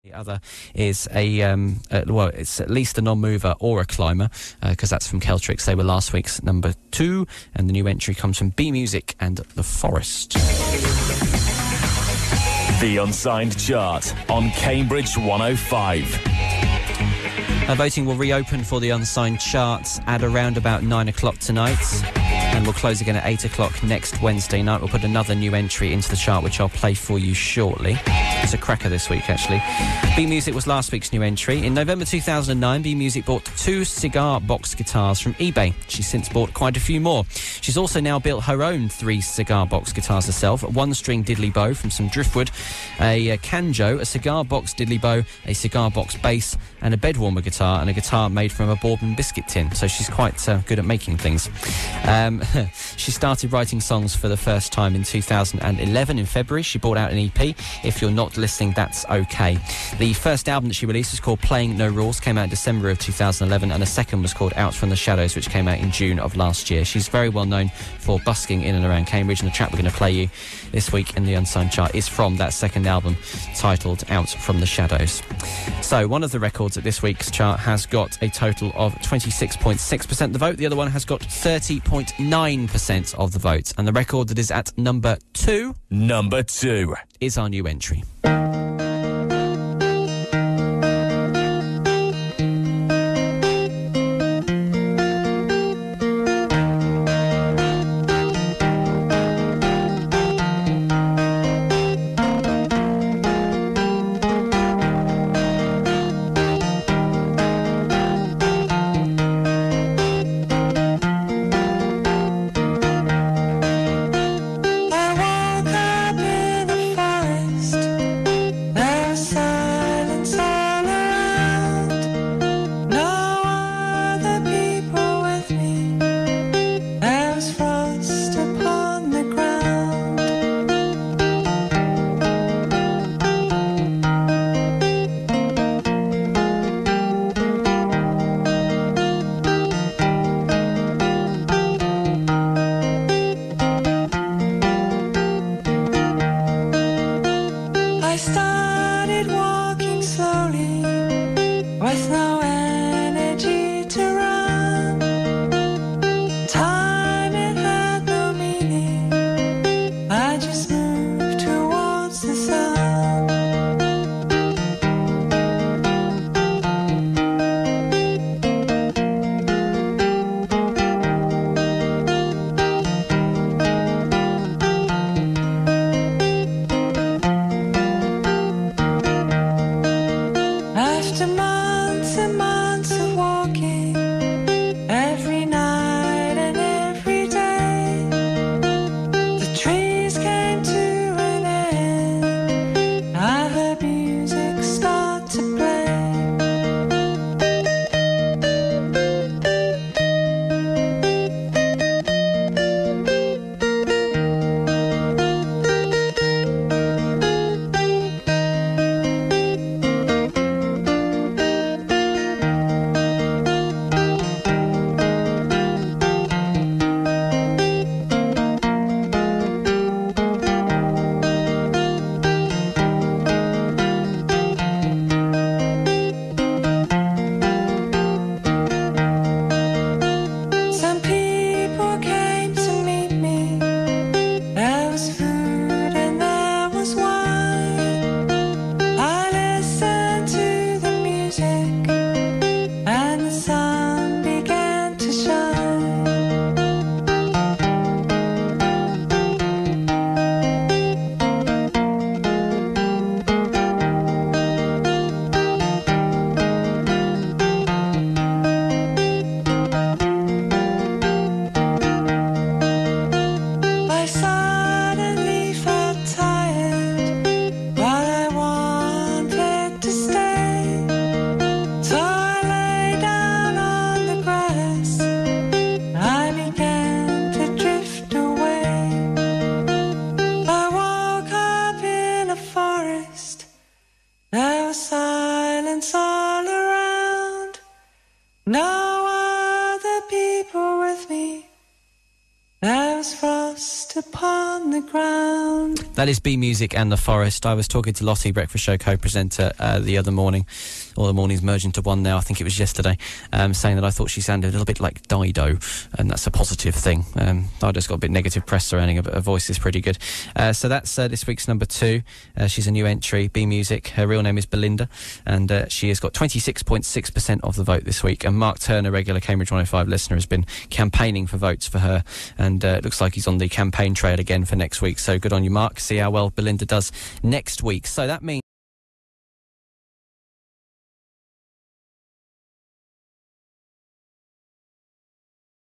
The other is it's at least a non-mover or a climber, because that's from Celtrix. They were last week's number 2, and the new entry comes from B Music and The Forest. The Unsigned Chart on Cambridge 105. Voting will reopen for the Unsigned Charts at around about 9 o'clock tonight, and we'll close again at 8 o'clock next Wednesday night. We'll put another new entry into the chart, which I'll play for you shortly. It's a cracker this week, actually. B Music was last week's new entry. In November 2009, B Music bought 2 Cigar Box guitars from eBay. She's since bought quite a few more. She's also now built her own 3 Cigar Box guitars herself: a 1-string diddly bow from some driftwood, a Canjo, a Cigar Box diddly bow, a Cigar Box bass, and a bed warmer guitar, and a guitar made from a bourbon biscuit tin. So she's quite good at making things. She started writing songs for the first time in 2011. In February, she brought out an EP. If you're not listening, that's okay. The first album that she released was called Playing No Rules, came out in December of 2011, and the second was called Out From The Shadows, which came out in June of last year. She's very well known for busking in and around Cambridge, and the track we're going to play you this week in the Unsigned Chart is from that second album, titled Out From The Shadows. So one of the records at this week's chart has got a total of 26.6% of the vote. The other one has got 30.9% of the vote. And the record that is at number 2... Number 2. ...is our new entry. There's frost upon upon the ground. That is B Music and The Forest. I was talking to Lottie, Breakfast Show co-presenter, the other morning. All the mornings merged into one now. I think it was yesterday, saying that I thought she sounded a little bit like Dido, and that's a positive thing. Dido's got a bit negative press surrounding her, but her voice is pretty good. So that's this week's number 2. She's a new entry, B Music. Her real name is Belinda, and she has got 26.6% of the vote this week. And Mark Turner, regular Cambridge 105 listener, has been campaigning for votes for her, and it looks like he's on the campaign trail again for next week. So good on you, Mark. See how well Belinda does next week. So that means